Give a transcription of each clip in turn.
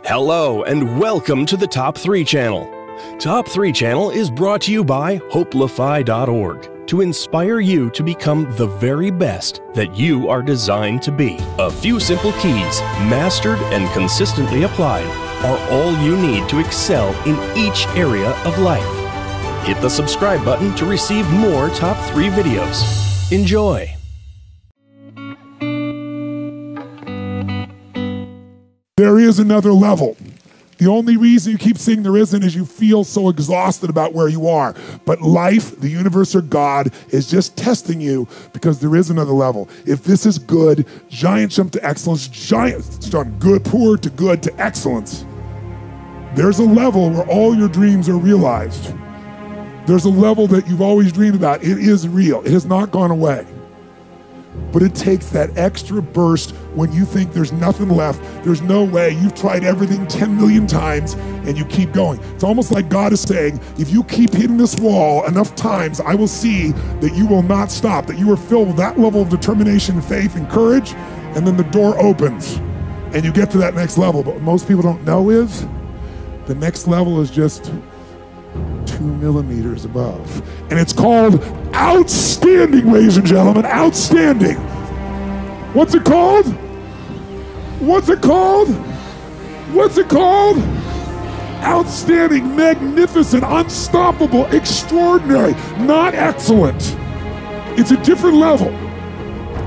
Hello and welcome to the Top 3 channel. Top 3 channel is brought to you by HopeLify.org to inspire you to become the very best that you are designed to be. A few simple keys, mastered and consistently applied, are all you need to excel in each area of life. Hit the subscribe button to receive more Top 3 videos. Enjoy! There is another level. The only reason you keep saying there isn't is you feel so exhausted about where you are. But life, the universe, or God is just testing you because there is another level. If this is good, giant jump to excellence, giant from good, poor to good to excellence. There's a level where all your dreams are realized. There's a level that you've always dreamed about. It is real. It has not gone away. But it takes that extra burst when you think there's nothing left, there's no way, you've tried everything 10 million times and you keep going. It's almost like God is saying, if you keep hitting this wall enough times, I will see that you will not stop, that you are filled with that level of determination, faith, and courage, and then the door opens and you get to that next level. But what most people don't know is the next level is just 2 millimeters above. And it's called outstanding, ladies and gentlemen, outstanding. What's it called? What's it called? What's it called? Outstanding, magnificent, unstoppable, extraordinary, not excellent. It's a different level.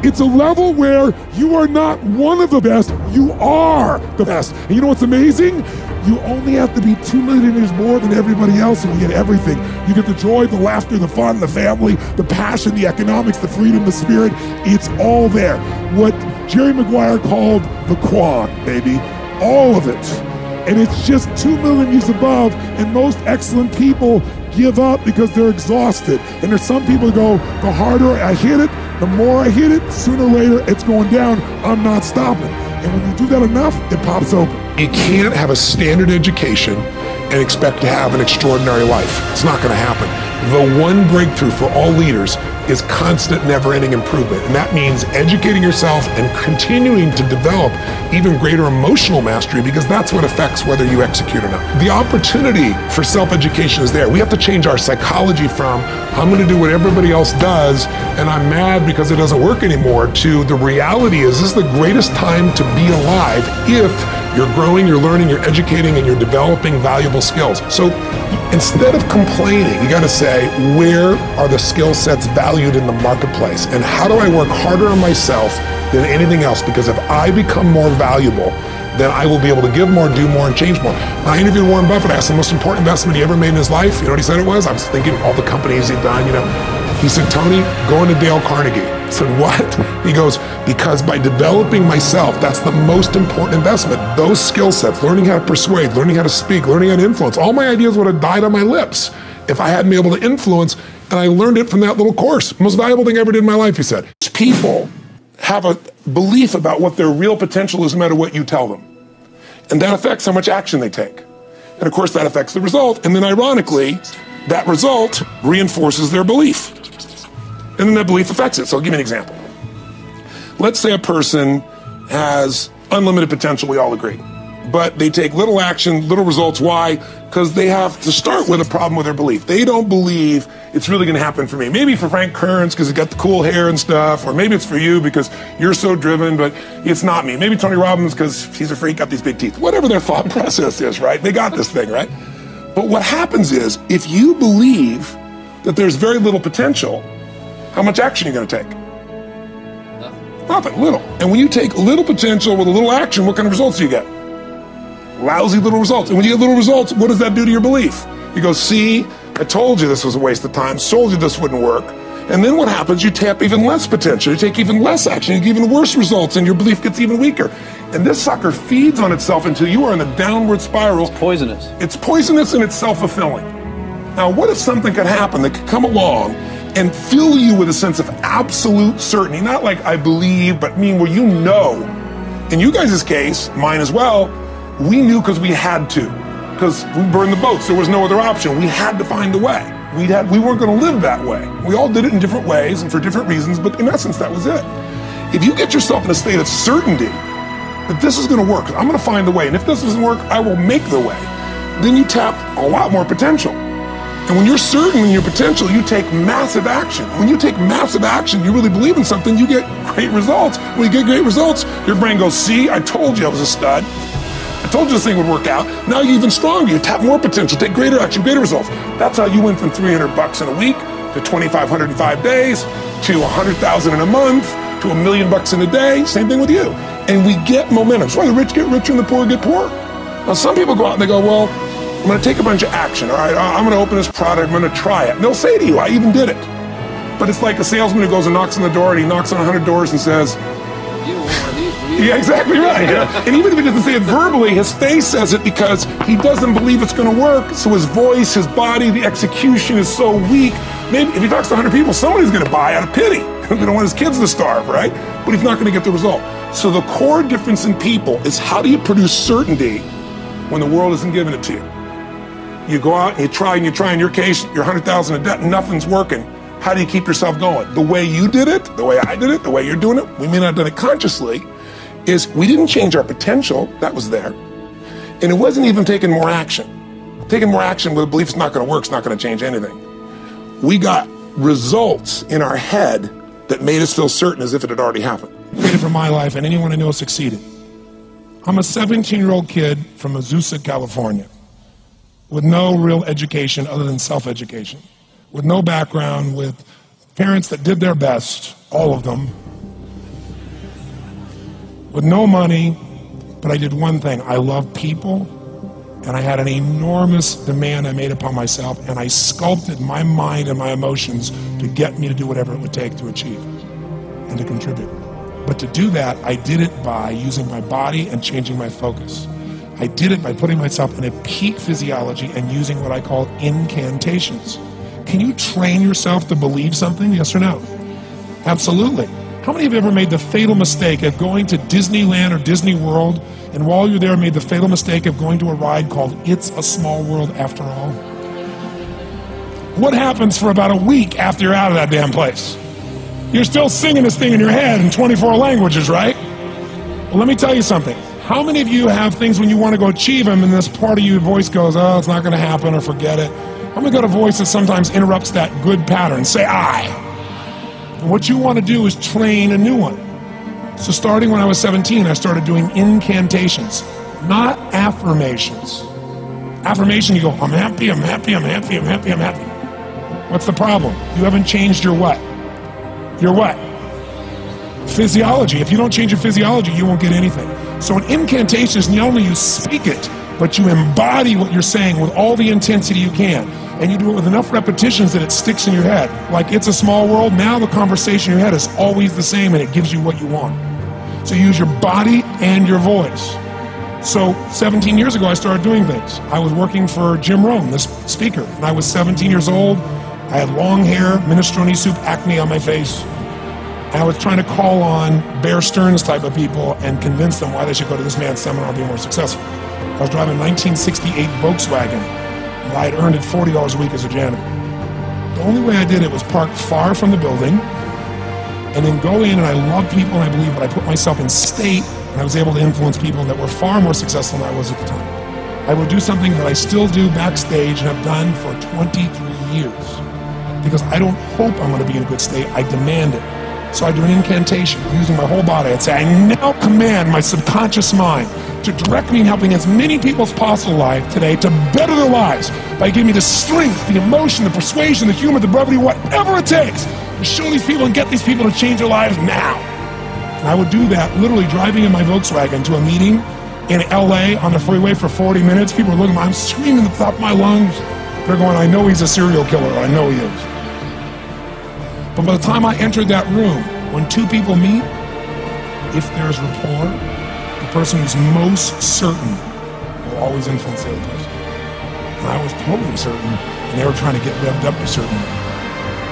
It's a level where you are not one of the best, you are the best. And you know what's amazing? You only have to be 2 millimeters more than everybody else and you get everything. You get the joy, the laughter, the fun, the family, the passion, the economics, the freedom, the spirit. It's all there. What Jerry Maguire called the quad, baby. All of it. And it's just 2 millimeters above, and most excellent people give up because they're exhausted. And there's some people who go, the harder I hit it, the more I hit it, sooner or later it's going down. I'm not stopping. And when you do that enough, it pops open. You can't have a standard education and expect to have an extraordinary life. It's not going to happen. The one breakthrough for all leaders is constant, never-ending improvement. And that means educating yourself and continuing to develop even greater emotional mastery, because that's what affects whether you execute or not. The opportunity for self-education is there. We have to change our psychology from, I'm going to do what everybody else does, and I'm mad because it doesn't work anymore, to the reality is this is the greatest time to be alive if you're growing, you're learning, you're educating, and you're developing valuable skills. So instead of complaining, you got to say, where are the skill sets valued in the marketplace? And how do I work harder on myself than anything else? Because if I become more valuable, then I will be able to give more, do more, and change more. When I interviewed Warren Buffett, I asked the most important investment he ever made in his life. You know what he said it was? I was thinking all the companies he'd done, you know. He said, Tony, go into Dale Carnegie. I said, what? He goes, because by developing myself, that's the most important investment. Those skill sets, learning how to persuade, learning how to speak, learning how to influence, all my ideas would have died on my lips if I hadn't been able to influence, and I learned it from that little course. Most valuable thing I ever did in my life, he said. People have a belief about what their real potential is no matter what you tell them. And that affects how much action they take. And of course that affects the result. And then ironically, that result reinforces their belief. And then that belief affects it. So I'll give you an example. Let's say a person has unlimited potential, we all agree. But they take little action, little results. Why? Because they have to start with a problem with their belief. They don't believe it's really going to happen for me. Maybe for Frank Kearns because he got the cool hair and stuff, or maybe it's for you because you're so driven, but it's not me. Maybe Tony Robbins because he's a freak, got these big teeth. Whatever their thought process is, right? They got this thing, right? But what happens is, if you believe that there's very little potential, how much action are you going to take? Nothing, little. And when you take little potential with a little action, what kind of results do you get? Lousy little results. And when you get little results, what does that do to your belief? You go, see, I told you this was a waste of time, told you this wouldn't work. And then what happens? You tap even less potential, you take even less action, you get even worse results, and your belief gets even weaker. And this sucker feeds on itself until you are in a downward spiral. It's poisonous. It's poisonous and it's self-fulfilling. Now, what if something could happen that could come along and fill you with a sense of absolute certainty? Not like I believe, but mean where you know. In you guys' case, mine as well, we knew because we had to. Because we burned the boats, there was no other option. We had to find a way. We weren't going to live that way. We all did it in different ways and for different reasons, but in essence, that was it. If you get yourself in a state of certainty that this is going to work. I'm going to find the way. And if this doesn't work, I will make the way. Then you tap a lot more potential. And when you're certain in your potential, you take massive action. When you take massive action, you really believe in something, you get great results. When you get great results, your brain goes, see, I told you I was a stud. I told you this thing would work out. Now you're even stronger. You tap more potential, take greater action, greater results. That's how you went from $300 in a week to $2,500 in 5 days to $100,000 in a month to $1 million in a day. Same thing with you. And we get momentum. That's why the rich get richer and the poor get poorer. Now some people go out and they go, well, I'm going to take a bunch of action. All right, I'm going to open this product. I'm going to try it. And they'll say to you, I even did it. But it's like a salesman who goes and knocks on the door, and he knocks on 100 doors and says, you want one of these, will you? yeah, exactly right. Yeah. And even if he doesn't say it verbally, his face says it because he doesn't believe it's going to work. So his voice, his body, the execution is so weak. Maybe if he talks to 100 people, somebody's going to buy out of pity. They don't want his kids to starve, right? But he's not going to get the result. So the core difference in people is how do you produce certainty when the world isn't giving it to you? You go out and you try, in your case, you're 100,000 in debt and nothing's working. How do you keep yourself going? The way you did it, the way I did it, the way you're doing it, we may not have done it consciously, is we didn't change our potential, that was there. And it wasn't even taking more action. Taking more action with a belief it's not gonna work, it's not gonna change anything. We got results in our head that made us feel certain as if it had already happened. Created for my life, and anyone I know succeeded. I'm a 17-year-old kid from Azusa, California, with no real education other than self-education, with no background, with parents that did their best, all of them, with no money, but I did one thing. I love people, and I had an enormous demand I made upon myself, and I sculpted my mind and my emotions to get me to do whatever it would take to achieve and to contribute. But to do that, I did it by using my body and changing my focus. I did it by putting myself in a peak physiology and using what I call incantations. Can you train yourself to believe something, yes or no? Absolutely. How many of you ever made the fatal mistake of going to Disneyland or Disney World, and while you're there made the fatal mistake of going to a ride called It's a Small World After All? What happens for about a week after you're out of that damn place? You're still singing this thing in your head in 24 languages, right? Well, let me tell you something. How many of you have things when you want to go achieve them and this part of your voice goes, oh, it's not going to happen, or forget it? I'm going to go to voice that sometimes interrupts that good pattern. Say I. And what you want to do is train a new one. So starting when I was 17, I started doing incantations, not affirmations. Affirmation, you go, I'm happy, I'm happy, I'm happy, I'm happy, I'm happy. What's the problem? You haven't changed your what? Your what? Physiology. If you don't change your physiology, you won't get anything. So an incantation is not only you speak it, but you embody what you're saying with all the intensity you can. And you do it with enough repetitions that it sticks in your head. Like It's a Small World, now the conversation in your head is always the same and it gives you what you want. So you use your body and your voice. So 17 years ago, I started doing things. I was working for Jim Rohn, this speaker, and I was 17 years old. I had long hair, minestrone soup, acne on my face. I was trying to call on Bear Stearns type of people and convince them why they should go to this man's seminar and be more successful. I was driving a 1968 Volkswagen, and I had earned it $40 a week as a janitor. The only way I did it was park far from the building, and then go in, and I love people, and I believe, but I put myself in state, and I was able to influence people that were far more successful than I was at the time. I would do something that I still do backstage and have done for 23 years. Because I don't hope I'm going to be in a good state, I demand it. So I do an incantation using my whole body. I'd say, I now command my subconscious mind to direct me in helping as many people as possible alive today to better their lives by giving me the strength, the emotion, the persuasion, the humor, the brevity, whatever it takes to show these people and get these people to change their lives now. And I would do that literally driving in my Volkswagen to a meeting in LA on the freeway for 40 minutes. People are looking at me, I'm screaming at the top of my lungs. They're going, I know he's a serial killer, I know he is. But by the time I entered that room, when two people meet, if there's rapport, the person who's most certain will always influence the other person. And I was totally certain, and they were trying to get revved up to certainty.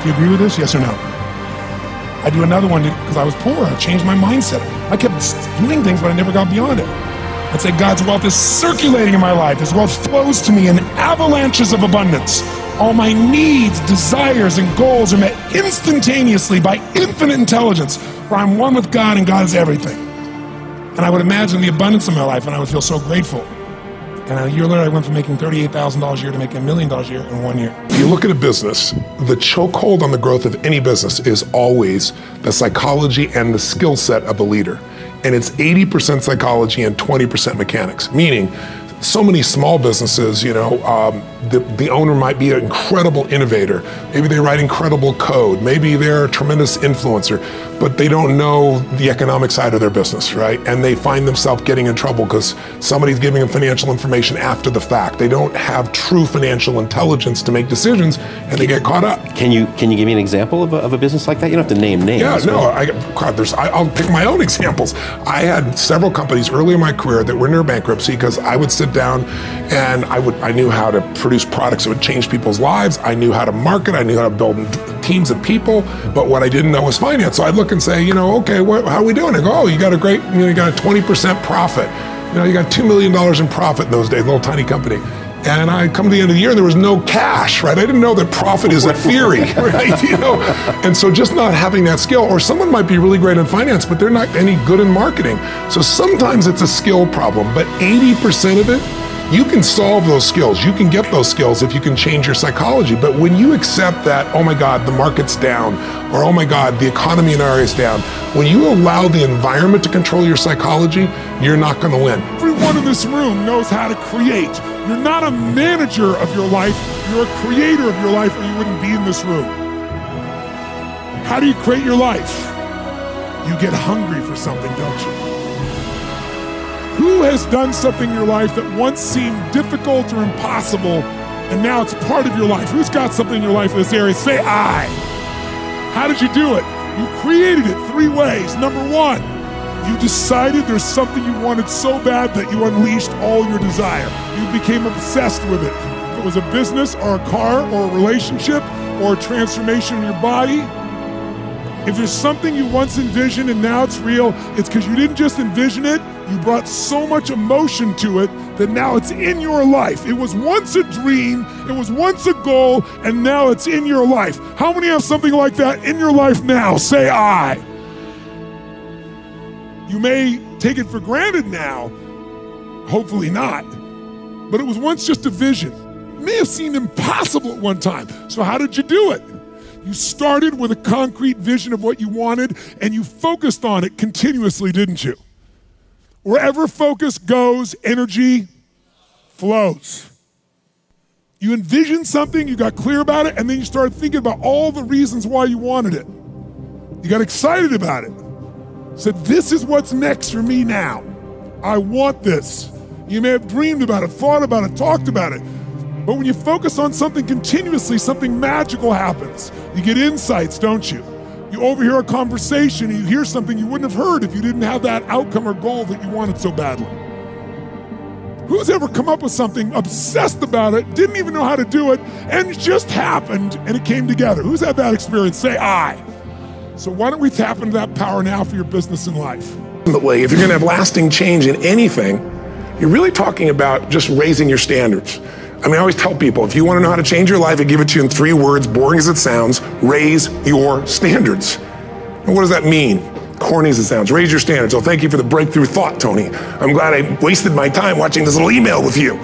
Do you agree with this? Yes or no? I do another one because I was poor. I changed my mindset. I kept doing things, but I never got beyond it. I'd say God's wealth is circulating in my life. His wealth flows to me in avalanches of abundance. All my needs, desires, and goals are met instantaneously by infinite intelligence, for I'm one with God and God is everything. And I would imagine the abundance of my life, and I would feel so grateful. And a year later, I went from making $38,000 a year to making $1 million a year in 1 year. If you look at a business, the chokehold on the growth of any business is always the psychology and the skill set of the leader. And it's 80% psychology and 20% mechanics, meaning so many small businesses, you know, the owner might be an incredible innovator. Maybe they write incredible code. Maybe they're a tremendous influencer, but they don't know the economic side of their business, right? And they find themselves getting in trouble because somebody's giving them financial information after the fact. They don't have true financial intelligence to make decisions, and they get caught up. Can you give me an example of a business like that? You don't have to name names. Yeah, no, I'll pick my own examples. I had several companies early in my career that were near bankruptcy because I would sit down and I knew how to produce products that would change people's lives. I knew how to market. I knew how to build teams of people. But what I didn't know was finance. So I'd look and say, you know, okay, how are we doing? I go, oh, you got a 20% profit. You know, you got $2 million in profit in those days, a little tiny company. And I come to the end of the year and there was no cash, right? I didn't know that profit is a theory, right? You know, and so just not having that skill, or someone might be really great in finance, but they're not any good in marketing. So sometimes it's a skill problem, but 80% of it, you can solve those skills. You can get those skills if you can change your psychology. But when you accept that, oh my God, the market's down, or oh my God, the economy in our area is down, when you allow the environment to control your psychology, you're not going to win. Everyone in this room knows how to create. You're not a manager of your life, you're a creator of your life, or you wouldn't be in this room. How do you create your life? You get hungry for something, don't you? Who has done something in your life that once seemed difficult or impossible, and now it's part of your life? Who's got something in your life in this area? Say I. How did you do it? You created it 3 ways. Number 1, you decided there's something you wanted so bad that you unleashed all your desire. You became obsessed with it. If it was a business or a car or a relationship or a transformation in your body, if there's something you once envisioned and now it's real, it's because you didn't just envision it, you brought so much emotion to it that now it's in your life. It was once a dream, it was once a goal, and now it's in your life. How many have something like that in your life now? Say I. You may take it for granted now, hopefully not, but it was once just a vision. It may have seemed impossible at one time. So how did you do it? You started with a concrete vision of what you wanted, and you focused on it continuously, didn't you? Wherever focus goes, energy flows. You envisioned something, you got clear about it, and then you started thinking about all the reasons why you wanted it. You got excited about it. Said, this is what's next for me now. I want this. You may have dreamed about it, thought about it, talked about it. But when you focus on something continuously, something magical happens. You get insights, don't you? You overhear a conversation and you hear something you wouldn't have heard if you didn't have that outcome or goal that you wanted so badly. Who's ever come up with something, obsessed about it, didn't even know how to do it, and it just happened and it came together? Who's had that experience? Say I. So why don't we tap into that power now for your business and life? Ultimately, if you're gonna have lasting change in anything, you're really talking about just raising your standards. I mean, I always tell people, if you want to know how to change your life, I give it to you in 3 words, boring as it sounds: raise your standards. And what does that mean? Corny as it sounds. Raise your standards. Oh, thank you for the breakthrough thought, Tony. I'm glad I wasted my time watching this little email with you.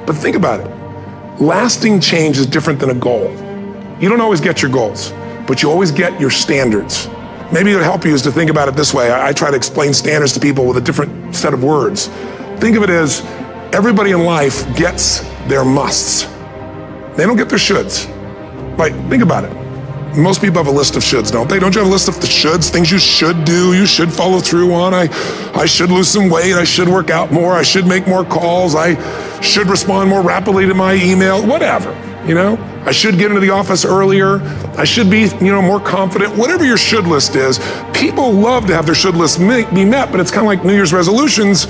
But think about it. Lasting change is different than a goal. You don't always get your goals, but you always get your standards. Maybe it would help you is to think about it this way. I try to explain standards to people with a different set of words. Think of it as everybody in life gets their musts. They don't get their shoulds. Like, think about it. Most people have a list of shoulds, don't they? Don't you have a list of the shoulds, things you should do, you should follow through on? I should lose some weight, I should work out more, I should make more calls, I should respond more rapidly to my email, whatever, you know? I should get into the office earlier, I should be, more confident. Whatever your should list is, people love to have their should list be met, but it's kind of like New Year's resolutions.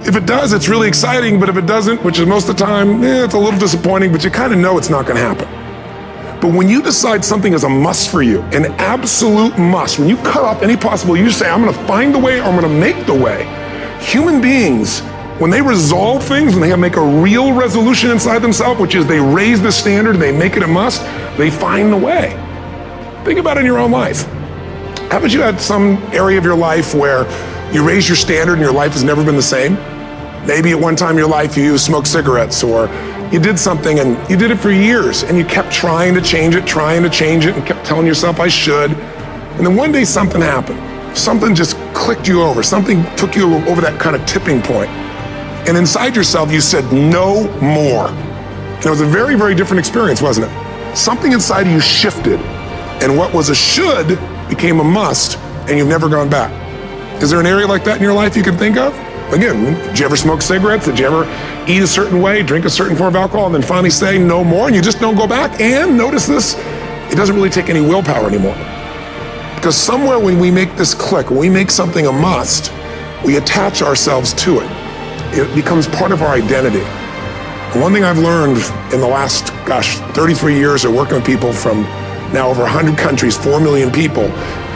If it does, it's really exciting, but if it doesn't, which is most of the time, it's a little disappointing, but you kind of know it's not going to happen. But when you decide something is a must for you, an absolute must, when you cut off any possible, you say, I'm going to find the way, or I'm going to make the way. Human beings, when they resolve things, when they make a real resolution inside themselves, which is they raise the standard, they make it a must, they find the way. Think about it in your own life. Haven't you had some area of your life where You raise your standard and your life has never been the same. Maybe at one time in your life you smoked cigarettes, or you did something and you did it for years and you kept trying to change it, and kept telling yourself I should. And then one day something happened. Something just clicked you over. Something took you over that kind of tipping point. And inside yourself you said, no more. And it was a very, very different experience, wasn't it? Something inside of you shifted, and what was a should became a must, and you've never gone back. Is there an area like that in your life you can think of? Again, did you ever smoke cigarettes? Did you ever eat a certain way, drink a certain form of alcohol, and then finally say no more, and you just don't go back? And notice this, it doesn't really take any willpower anymore. Because somewhere when we make this click, when we make something a must, we attach ourselves to it. It becomes part of our identity. And one thing I've learned in the last, 33 years of working with people from now over 100 countries, 4 million people,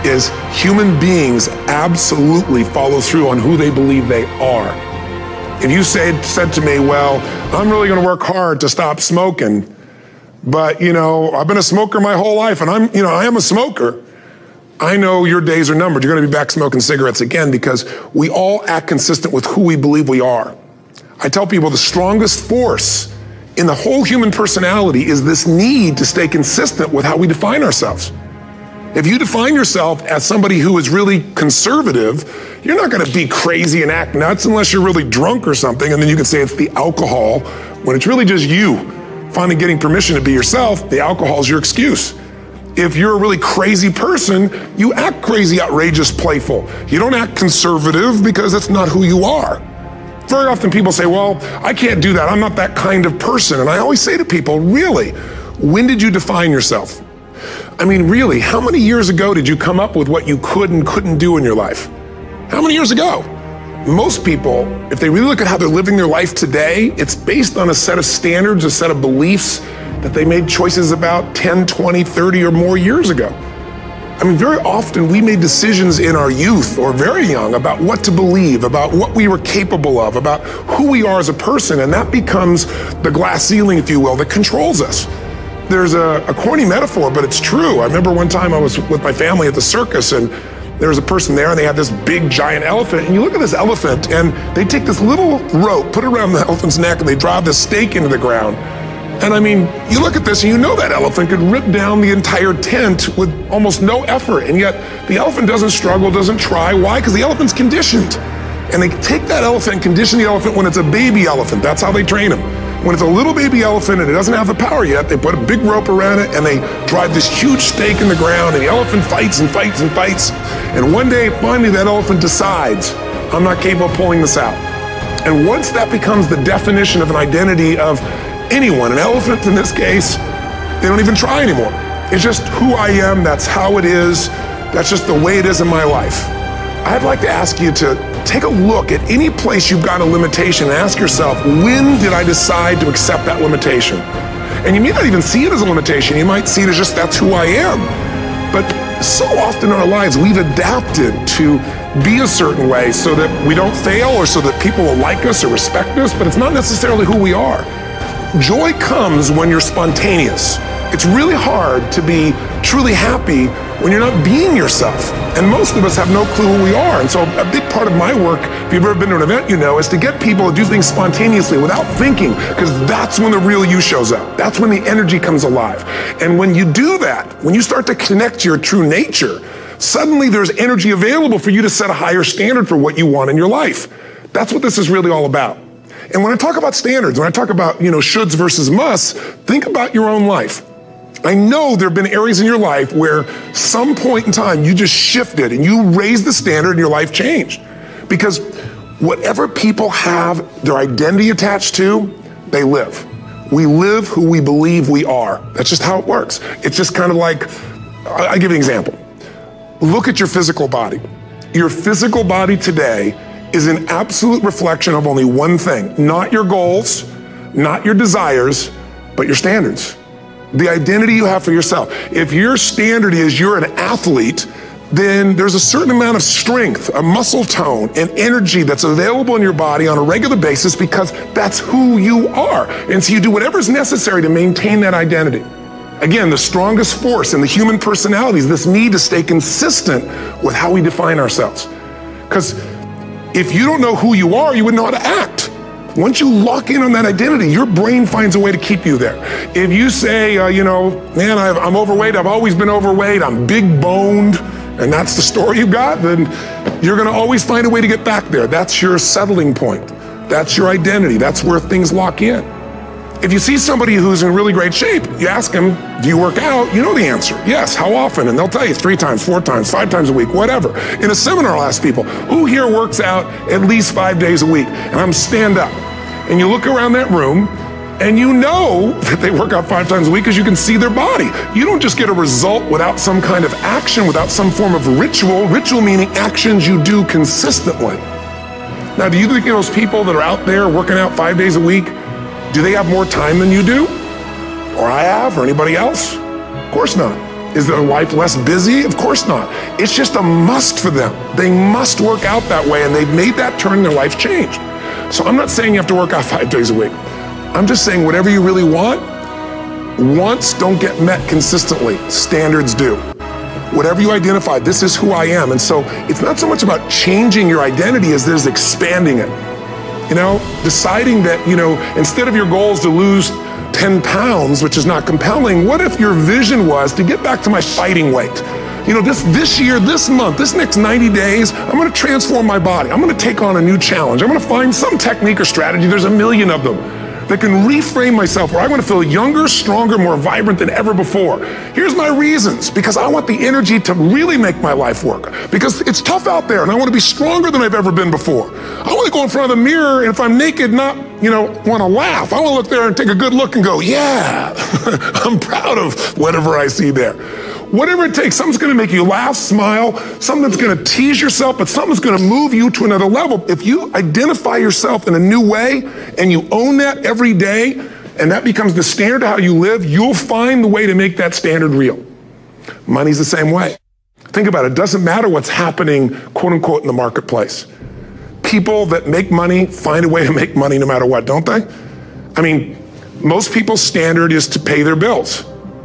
is human beings absolutely follow through on who they believe they are. If you said to me, well, I'm really gonna work hard to stop smoking, but I've been a smoker my whole life and I am a smoker. I know your days are numbered. You're gonna be back smoking cigarettes again, because we all act consistent with who we believe we are. I tell people the strongest force in the whole human personality is this need to stay consistent with how we define ourselves. If you define yourself as somebody who is really conservative, you're not gonna be crazy and act nuts unless you're really drunk or something, and then you can say it's the alcohol, when it's really just you finally getting permission to be yourself. The alcohol is your excuse. If you're a really crazy person, you act crazy, outrageous, playful. You don't act conservative because that's not who you are. Very often people say, well, I can't do that. I'm not that kind of person. And I always say to people, really, when did you define yourself? I mean, really, how many years ago did you come up with what you could and couldn't do in your life? How many years ago? Most people, if they really look at how they're living their life today, it's based on a set of standards, a set of beliefs that they made choices about 10, 20, 30 or more years ago. I mean, very often we made decisions in our youth or very young about what to believe, about what we were capable of, about who we are as a person, and that becomes the glass ceiling, if you will, that controls us. There's a corny metaphor, but it's true. I remember one time I was with my family at the circus, and there was a person there, and they had this big giant elephant, and you look at this elephant, and they take this little rope, put it around the elephant's neck, and they drive this stake into the ground. And I mean, you look at this and you know that elephant could rip down the entire tent with almost no effort. And yet the elephant doesn't struggle, doesn't try. Why? Because the elephant's conditioned. And they take that elephant and condition the elephant when it's a baby elephant. That's how they train them. When it's a little baby elephant and it doesn't have the power yet, they put a big rope around it and they drive this huge stake in the ground, and the elephant fights and fights and fights. And one day, finally, that elephant decides, I'm not capable of pulling this out. And once that becomes the definition of an identity of anyone, an elephant in this case, they don't even try anymore. It's just who I am, that's how it is, that's just the way it is in my life. I'd like to ask you to take a look at any place you've got a limitation and ask yourself, when did I decide to accept that limitation? And you may not even see it as a limitation, you might see it as just that's who I am. But so often in our lives, we've adapted to be a certain way so that we don't fail or so that people will like us or respect us, but it's not necessarily who we are. Joy comes when you're spontaneous. It's really hard to be truly happy when you're not being yourself. And most of us have no clue who we are. And so a big part of my work, if you've ever been to an event, you know, is to get people to do things spontaneously without thinking, because that's when the real you shows up. That's when the energy comes alive. And when you do that, when you start to connect to your true nature, suddenly there's energy available for you to set a higher standard for what you want in your life. That's what this is really all about. And when I talk about standards, when I talk about, shoulds versus musts, think about your own life. I know there have been areas in your life where some point in time you just shifted and you raised the standard and your life changed. Because whatever people have their identity attached to, they live. We live who we believe we are. That's just how it works. It's just kind of like, I'll give you an example. Look at your physical body. Your physical body today is an absolute reflection of only one thing, not your goals, not your desires, but your standards. The identity you have for yourself. If your standard is you're an athlete, then there's a certain amount of strength, a muscle tone, and energy that's available in your body on a regular basis because that's who you are. And so you do whatever's necessary to maintain that identity. Again, the strongest force in the human personality is this need to stay consistent with how we define ourselves. Because If you don't know who you are, you wouldn't know how to act. Once you lock in on that identity, your brain finds a way to keep you there. If you say, man, I'm overweight, I've always been overweight, I'm big boned, and that's the story you got, then you're gonna always find a way to get back there. That's your settling point. That's your identity. That's where things lock in. If you see somebody who's in really great shape, you ask them, do you work out? You know the answer. Yes, how often? And they'll tell you 3 times, 4 times, 5 times a week, whatever. In a seminar, I'll ask people, who here works out at least 5 days a week? And I'm stand up. And you look around that room, and you know that they work out 5 times a week because you can see their body. You don't just get a result without some kind of action, without some form of ritual. Ritual meaning actions you do consistently. Now, do you think those people that are out there working out 5 days a week, do they have more time than you do? Or I have, or anybody else? Of course not. Is their life less busy? Of course not. It's just a must for them. They must work out that way, and they've made that turn, their life changed. So I'm not saying you have to work out 5 days a week. I'm just saying whatever you really want, wants don't get met consistently. Standards do. Whatever you identify, this is who I am. And so it's not so much about changing your identity as there's expanding it. Deciding that, instead of your goal is to lose 10 pounds, which is not compelling, what if your vision was to get back to my fighting weight? This year, this month, this next 90 days, I'm gonna transform my body. I'm gonna take on a new challenge. I'm gonna find some technique or strategy, there's a million of them, that can reframe myself where I want to feel younger, stronger, more vibrant than ever before. Here's my reasons. Because I want the energy to really make my life work. Because it's tough out there and I want to be stronger than I've ever been before. I want to go in front of the mirror and if I'm naked, not, want to laugh. I want to look there and take a good look and go, yeah, I'm proud of whatever I see there. Whatever it takes, something's gonna make you laugh, smile, something that's gonna tease yourself, but something's gonna move you to another level. If you identify yourself in a new way and you own that every day, and that becomes the standard of how you live, you'll find the way to make that standard real. Money's the same way. Think about it, it doesn't matter what's happening, quote unquote, in the marketplace. People that make money find a way to make money no matter what, don't they? I mean, most people's standard is to pay their bills.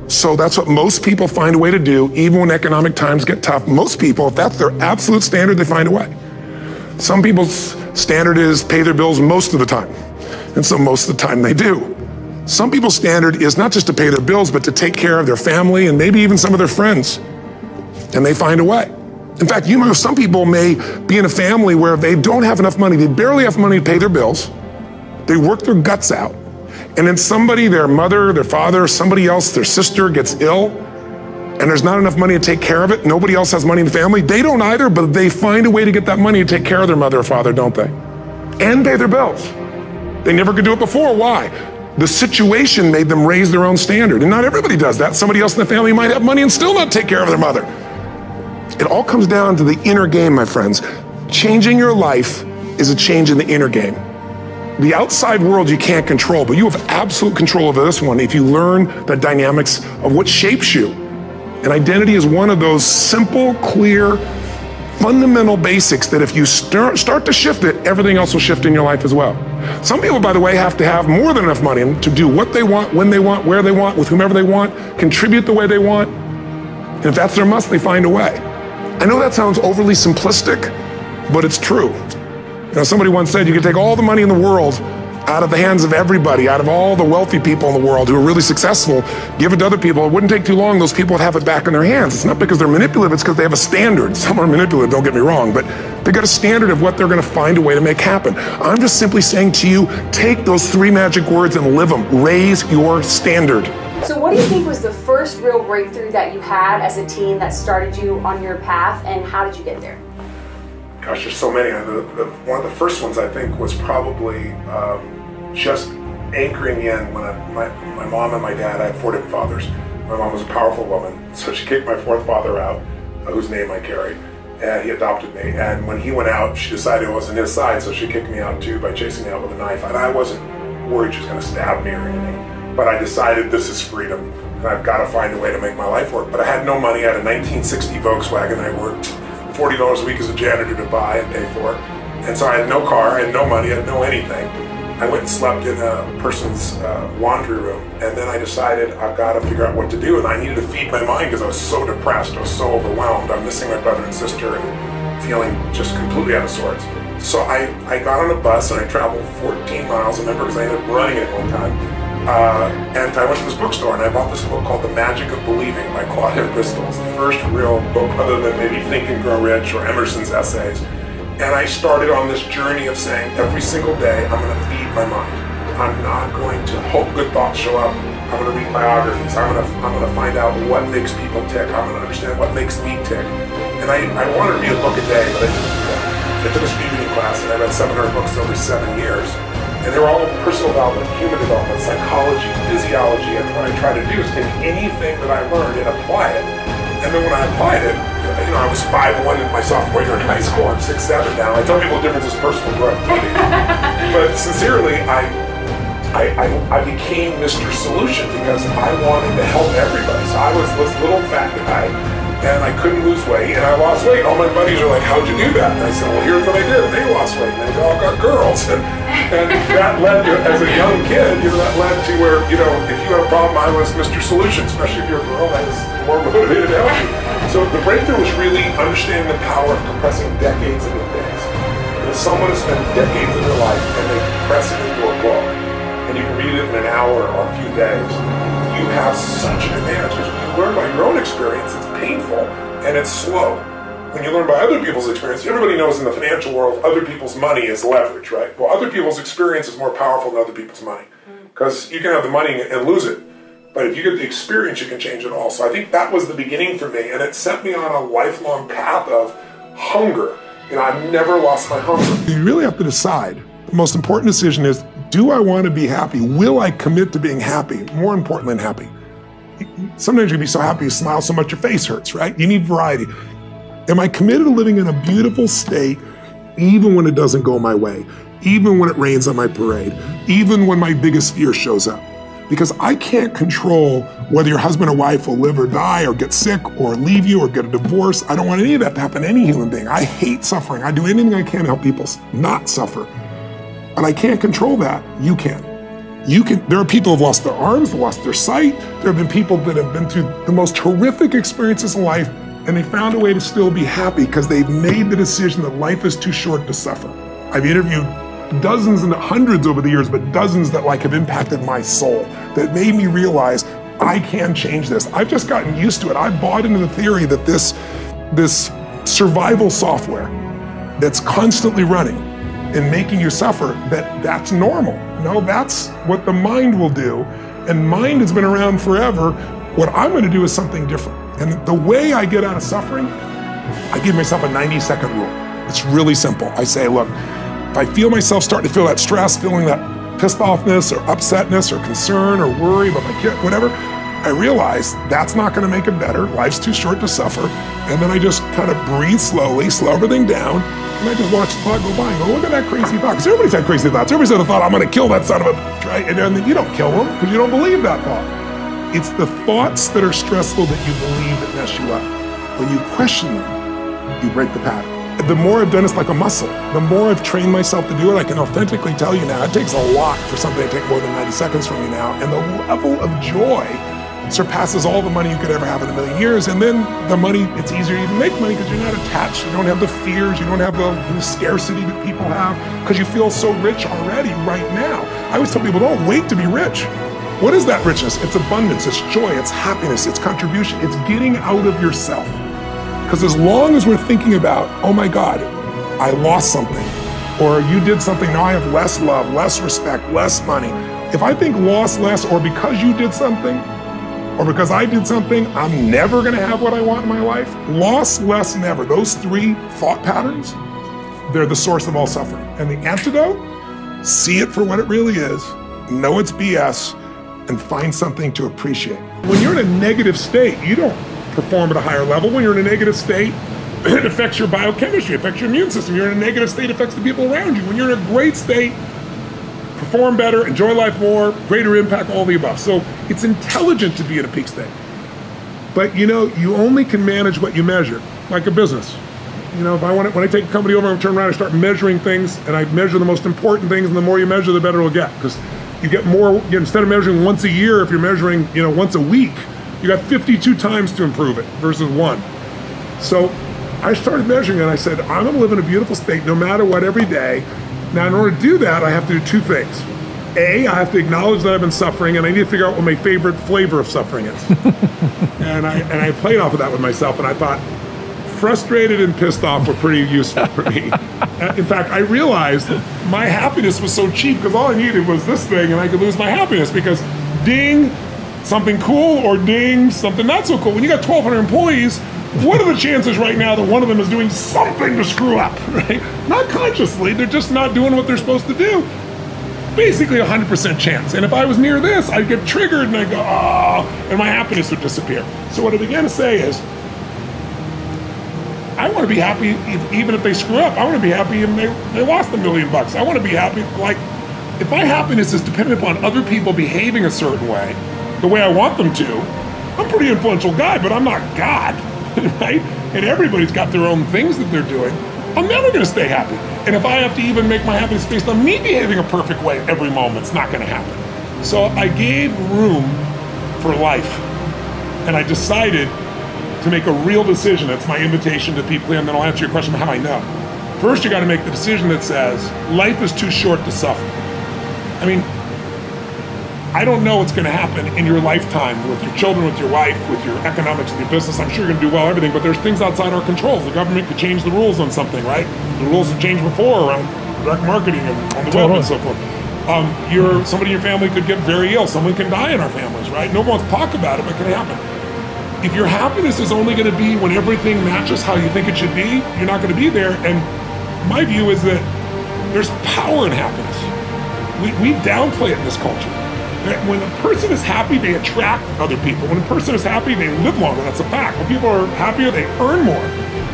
So that's what most people find a way to do, even when economic times get tough. Most people, if that's their absolute standard, they find a way. Some people's standard is pay their bills most of the time. And so most of the time they do. Some people's standard is not just to pay their bills, but to take care of their family and maybe even some of their friends. And they find a way. In fact, some people may be in a family where they don't have enough money. They barely have money to pay their bills. They work their guts out. And then somebody, their mother, their father, somebody else, their sister gets ill, and there's not enough money to take care of it. Nobody else has money in the family. They don't either, but they find a way to get that money to take care of their mother or father, don't they? And pay their bills. They never could do it before. Why? The situation made them raise their own standard. And not everybody does that. Somebody else in the family might have money and still not take care of their mother. It all comes down to the inner game, my friends. Changing your life is a change in the inner game. The outside world you can't control, but you have absolute control over this one if you learn the dynamics of what shapes you. And identity is one of those simple, clear, fundamental basics that if you start to shift it, everything else will shift in your life as well. Some people, by the way, have to have more than enough money to do what they want, when they want, where they want, with whomever they want, contribute the way they want. And if that's their must, they find a way. I know that sounds overly simplistic, but it's true. Somebody once said you could take all the money in the world out of the hands of everybody, out of all the wealthy people in the world who are really successful, give it to other people. It wouldn't take too long, those people would have it back in their hands. It's not because they're manipulative, it's because they have a standard. Some are manipulative, don't get me wrong, but they got a standard of what they're gonna find a way to make happen. I'm just simply saying to you, take those 3 magic words and live them. Raise your standard. So what do you think was the first real breakthrough that you had as a teen that started you on your path, and how did you get there? Gosh, there's so many. One of the first ones I think was probably just anchoring me in when my mom and my dad, I had 4 different fathers. My mom was a powerful woman, so she kicked my 4th father out, whose name I carry, and he adopted me. And when he went out, she decided it wasn't his side, so she kicked me out too by chasing me out with a knife. And I wasn't worried she was going to stab me or anything, but I decided this is freedom, and I've got to find a way to make my life work. But I had no money. I had a 1960 Volkswagen I worked $40 a week as a janitor to buy and pay for. And so I had no car, I had no money, I had no anything. I went and slept in a person's laundry room, and then I decided I've got to figure out what to do, and I needed to feed my mind because I was so depressed, I was so overwhelmed. I'm missing my brother and sister and feeling just completely out of sorts. So I got on a bus and I traveled 14 miles, I remember, because I ended up running it one time. And I went to this bookstore and I bought this book called The Magic of Believing by Claudia Bristol. It's the first real book other than maybe Think and Grow Rich or Emerson's essays. And I started on this journey of saying every single day I'm going to feed my mind. I'm not going to hope good thoughts show up. I'm going to read biographies. I'm going to find out what makes people tick. I'm going to understand what makes me tick. And I wanted to read a book a day, but I didn't do that. I took a speed reading class and I read 700 books over 7 years. And they were all personal development, human development, psychology, physiology. And what I try to do is take anything that I learned and apply it. And then when I applied it, you know, I was 5'1" in my sophomore year in high school. I'm 6'7" now. I tell people the difference is personal growth. But sincerely, I became Mr. Solution because I wanted to help everybody. So I was this little fat guy, and I couldn't lose weight, and I lost weight. All my buddies are like, how'd you do that? And I said, well, here's what I did. They lost weight, and they all got girls. And that led to, as a young kid, you know, that led to where, you know, if you had a problem, I was Mr. Solution, especially if you're a girl, I was more motivated to help you. So the breakthrough was really understanding the power of compressing decades into days. If someone has spent decades of their life and they compress it into a book, and you can read it in an hour or a few days, you have such an advantage. Because when you learn by your own experience, it's painful and it's slow. When you learn by other people's experience, everybody knows in the financial world, other people's money is leverage, right? Well, other people's experience is more powerful than other people's money. Because you can have the money and lose it. But if you get the experience, you can change it all. So I think that was the beginning for me, and it set me on a lifelong path of hunger. You know, I've never lost my hunger. You really have to decide. The most important decision is, do I want to be happy? Will I commit to being happy? More important than happy. Sometimes you can be so happy you smile so much your face hurts, right? You need variety. Am I committed to living in a beautiful state even when it doesn't go my way? Even when it rains on my parade? Even when my biggest fear shows up? Because I can't control whether your husband or wife will live or die or get sick or leave you or get a divorce. I don't want any of that to happen to any human being. I hate suffering. I do anything I can to help people not suffer. But I can't control that. You can. You can. There are people who have lost their arms, lost their sight. There have been people that have been through the most horrific experiences in life, and they found a way to still be happy because they've made the decision that life is too short to suffer. I've interviewed dozens and hundreds over the years, but dozens that have impacted my soul, that made me realize I can change this. I've just gotten used to it. I bought into the theory that this survival software that's constantly running and making you suffer, that's normal. No, that's what the mind will do. And mind has been around forever. What I'm going to do is something different. And the way I get out of suffering, I give myself a 90-second rule. It's really simple. I say, look, if I feel myself starting to feel that stress, feeling that pissed offness or upsetness or concern or worry about my kid, whatever, I realize that's not going to make it better. Life's too short to suffer. And then I just kind of breathe slowly, slow everything down, and I just watch the thought go by and go, look at that crazy thought. Because everybody's had crazy thoughts. Everybody's had a thought, I'm going to kill that son of a bitch, right? And then you don't kill them because you don't believe that thought. It's the thoughts that are stressful that you believe that mess you up. When you question them, you break the pattern. The more I've done this like a muscle, the more I've trained myself to do it, I can authentically tell you now, it takes a lot for something to take more than 90 seconds from you now. And the level of joy surpasses all the money you could ever have in a million years. And then the money, it's easier to even make money because you're not attached. You don't have the fears. You don't have the scarcity that people have because you feel so rich already right now. I always tell people, don't wait to be rich. What is that richness? It's abundance, it's joy, it's happiness, it's contribution, it's getting out of yourself. Because as long as we're thinking about, oh my God, I lost something, or you did something, now I have less love, less respect, less money. If I think lost less, or because you did something, or because I did something, I'm never gonna have what I want in my life, lost less never. Those three thought patterns, they're the source of all suffering. And the antidote, see it for what it really is, know it's BS, and find something to appreciate. When you're in a negative state, you don't perform at a higher level. When you're in a negative state, it affects your biochemistry, it affects your immune system. You're in a negative state, it affects the people around you. When you're in a great state, perform better, enjoy life more, greater impact, all the above. So it's intelligent to be in a peak state. But you know, you only can manage what you measure, like a business. You know, when I take a company over and turn around and start measuring things, and I measure the most important things, and the more you measure, the better it'll get. Because you get more, instead of measuring once a year, if you're measuring, once a week, you got 52 times to improve it versus one. So I started measuring it. I said, I'm going to live in a beautiful state no matter what every day. Now, in order to do that, I have to do two things. A, I have to acknowledge that I've been suffering, and I need to figure out what my favorite flavor of suffering is. and I played off of that with myself, and I thought, frustrated and pissed off were pretty useful for me. In fact, I realized my happiness was so cheap because all I needed was this thing, and I could lose my happiness because ding, something cool, or ding, something not so cool. When you got 1,200 employees, what are the chances right now that one of them is doing something to screw up, right? Not consciously, they're just not doing what they're supposed to do. Basically 100% chance. And if I was near this, I'd get triggered and I'd go, oh, and my happiness would disappear. So what I began to say is, I want to be happy even if they screw up. I want to be happy even if they lost $1 million. I want to be happy, like, if my happiness is dependent upon other people behaving a certain way, the way I want them to, I'm a pretty influential guy, but I'm not God, right? And everybody's got their own things that they're doing. I'm never going to stay happy. And if I have to even make my happiness based on me behaving a perfect way every moment, it's not going to happen. So I gave room for life, and I decided to make a real decision. That's my invitation to people, and then I'll answer your question about how I know. First, you got to make the decision that says, life is too short to suffer. I mean, I don't know what's going to happen in your lifetime with your children, with your wife, with your economics, with your business. I'm sure you're going to do well, everything, but there's things outside our controls. The government could change the rules on something, right? The rules have changed before around direct marketing and on the web and so forth. Somebody in your family could get very ill. Someone can die in our families, right? No one wants to talk about it, but it can happen. If your happiness is only going to be when everything matches how you think it should be, you're not going to be there. And my view is that there's power in happiness. We downplay it in this culture. When a person is happy, they attract other people. When a person is happy, they live longer. That's a fact. When people are happier, they earn more,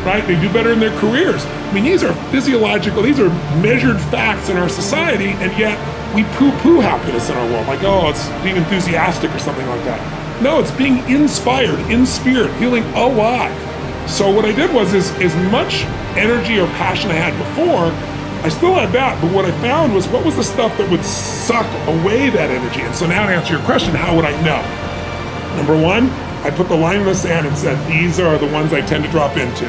right? They do better in their careers. I mean, these are physiological, these are measured facts in our society, and yet we poo-poo happiness in our world. Like, oh, it's being enthusiastic or something like that. No, it's being inspired, in spirit, feeling alive. So what I did was, as much energy or passion I had before, I still had that, but what I found was what was the stuff that would suck away that energy? And so now to answer your question, how would I know? Number one, I put the line in the sand and said, these are the ones I tend to drop into.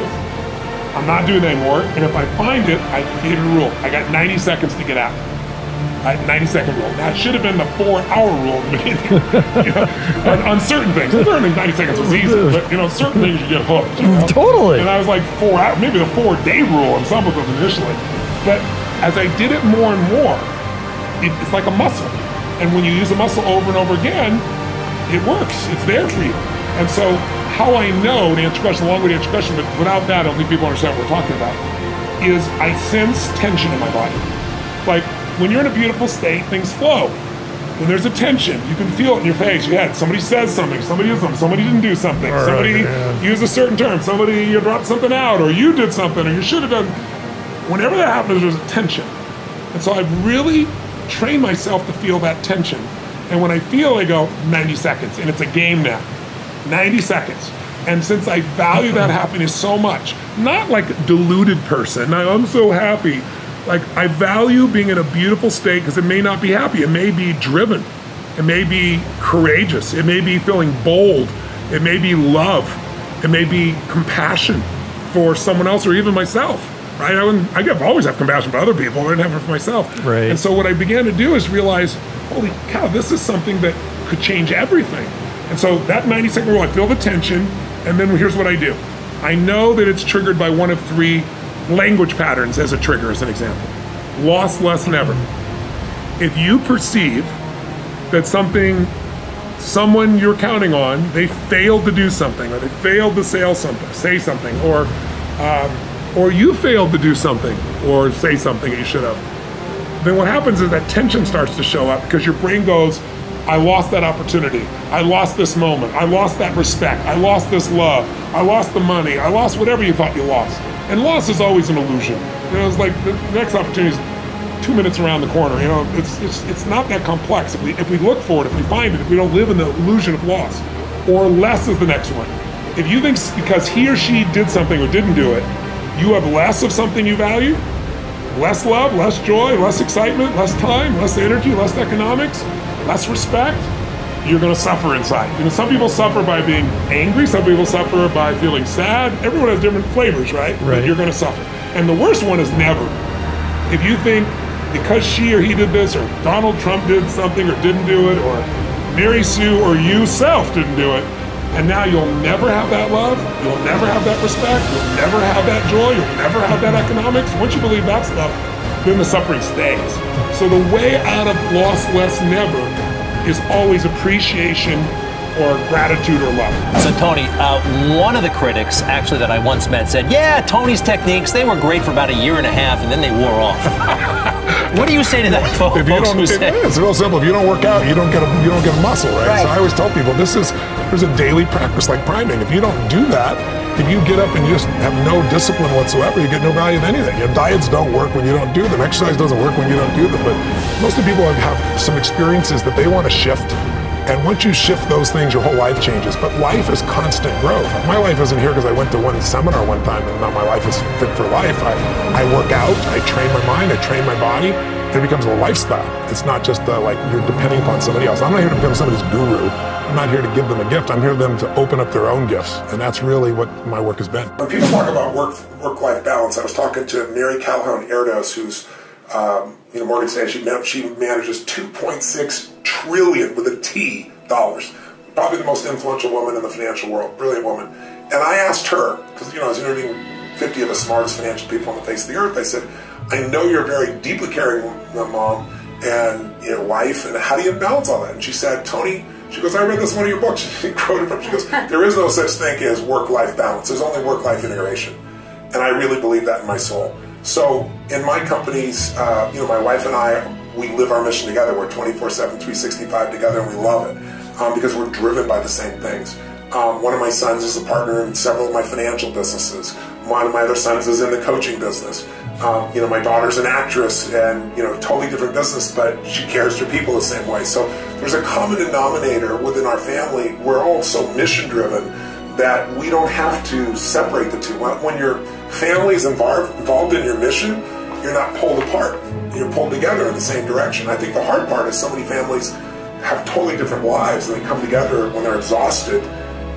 I'm not doing that anymore, and if I find it, I created a rule. I got 90 seconds to get out. 90-second rule. That should have been the 4-hour rule at the beginning. on certain things. Certainly 90 seconds was easy, but certain things you get hooked. Totally. And I was like 4 hours, maybe the 4-day rule on some of them initially. But as I did it more and more, it's like a muscle. And when you use a muscle over and over again, it works. It's there for you. And so how I know, to answer your question, a long way to answer your question, but without that, I don't think people understand what we're talking about, is I sense tension in my body. Like, when you're in a beautiful state, things flow. When there's a tension, you can feel it in your face, your head. Somebody says something, somebody does something, somebody didn't do something, somebody used a certain term, somebody you dropped something out, or you did something, or you should have done. Whenever that happens, there's a tension. And so I've really trained myself to feel that tension. And when I feel, I go 90 seconds, and it's a game now. 90 seconds. And since I value that happiness so much, not like a deluded person, I'm so happy. Like, I value being in a beautiful state because it may not be happy. It may be driven. It may be courageous. It may be feeling bold. It may be love. It may be compassion for someone else or even myself, right? I always have compassion for other people. I didn't have it for myself. Right. And so what I began to do is realize, holy cow, this is something that could change everything. And so that 90-second rule, I feel the tension, and then here's what I do. I know that it's triggered by one of 3 language patterns as a trigger, as an example. Loss, less, never. If you perceive that someone you're counting on, they failed to do something, or they failed to say something, or you failed to do something, or say something you should have, then what happens is that tension starts to show up because your brain goes, I lost that opportunity. I lost this moment. I lost that respect. I lost this love. I lost the money. I lost whatever you thought you lost. And loss is always an illusion. It's like the next opportunity is 2 minutes around the corner. It's not that complex. If we look for it, if we find it, if we don't live in the illusion of loss. Or less is the next one. If you think because he or she did something or didn't do it, you have less of something you value, less love, less joy, less excitement, less time, less energy, less economics, less respect, you're going to suffer inside. You know, some people suffer by being angry. Some people suffer by feeling sad. Everyone has different flavors, right? But you're going to suffer. And the worst one is never. If you think because she or he did this, or Donald Trump did something or didn't do it, or Mary Sue or you self didn't do it, and now you'll never have that love, you'll never have that respect, you'll never have that joy, you'll never have that economics. Once you believe that stuff, then the suffering stays. So the way out of loss, less, never is always appreciation or gratitude or love. So Tony, one of the critics actually that I once met said, yeah, Tony's techniques, they were great for about a year and a half and then they wore off. What do you say to that, folks? It's real simple. If you don't work out, you don't get a muscle, right? So I always tell people there's a daily practice like priming. If you don't do that, if you get up and you just have no discipline whatsoever, you get no value of anything. Your diets don't work when you don't do them. Exercise doesn't work when you don't do them. But most of the people have some experiences that they want to shift. And once you shift those things, your whole life changes. But life is constant growth. My life isn't here because I went to one seminar one time and now my life is fit for life. I work out, I train my mind, I train my body. It becomes a lifestyle. It's not just like you're depending upon somebody else. I'm not here to become somebody's guru. I'm not here to give them a gift. I'm here for them to open up their own gifts. And that's really what my work has been. When people talk about work-life balance, I was talking to Mary Calhoun Erdos, who's Morgan Stanley. She manages 2.6 trillion with a T dollars. Probably the most influential woman in the financial world. Brilliant woman. And I asked her, because I was interviewing 50 of the smartest financial people on the face of the earth. I said, I know you're a very deeply caring mom and wife, and how do you balance all that? And she said, Tony, she goes, I read this in one of your books. She quoted from. She goes, there is no such thing as work-life balance. There's only work-life integration. And I really believe that in my soul. So in my companies, my wife and I, we live our mission together. We're 24/7, 365 together, and we love it because we're driven by the same things. One of my sons is a partner in several of my financial businesses. One of my other sons is in the coaching business. My daughter's an actress and, totally different business, but she cares for people the same way. So there's a common denominator within our family. We're all so mission-driven that we don't have to separate the two. When your family is involved in your mission, you're not pulled apart. You're pulled together in the same direction. I think the hard part is so many families have totally different lives and they come together when they're exhausted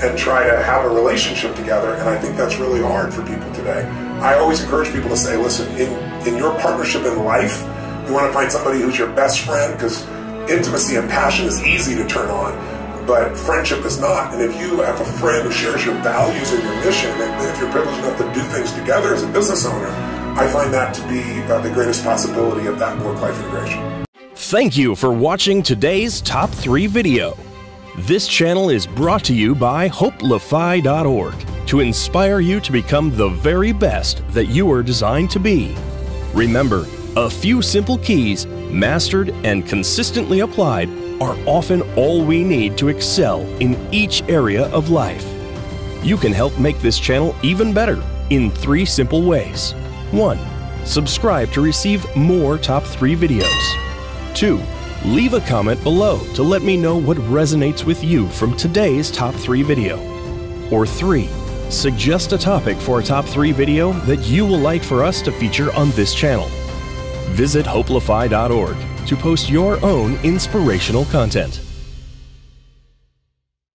and try to have a relationship together, and I think that's really hard for people today. I always encourage people to say, listen, in your partnership in life, you want to find somebody who's your best friend, because intimacy and passion is easy to turn on, but friendship is not. And if you have a friend who shares your values and your mission, and if you're privileged enough to do things together as a business owner, I find that to be the greatest possibility of that work-life integration. Thank you for watching today's Top 3 video. This channel is brought to you by HopeLify.org to inspire you to become the very best that you are designed to be. Remember, a few simple keys, mastered and consistently applied, are often all we need to excel in each area of life. You can help make this channel even better in 3 simple ways. 1. Subscribe to receive more Top 3 videos. 2. Leave a comment below to let me know what resonates with you from today's Top 3 video. Or 3. Suggest a topic for a Top 3 video that you will like for us to feature on this channel. Visit HopeLify.org to post your own inspirational content.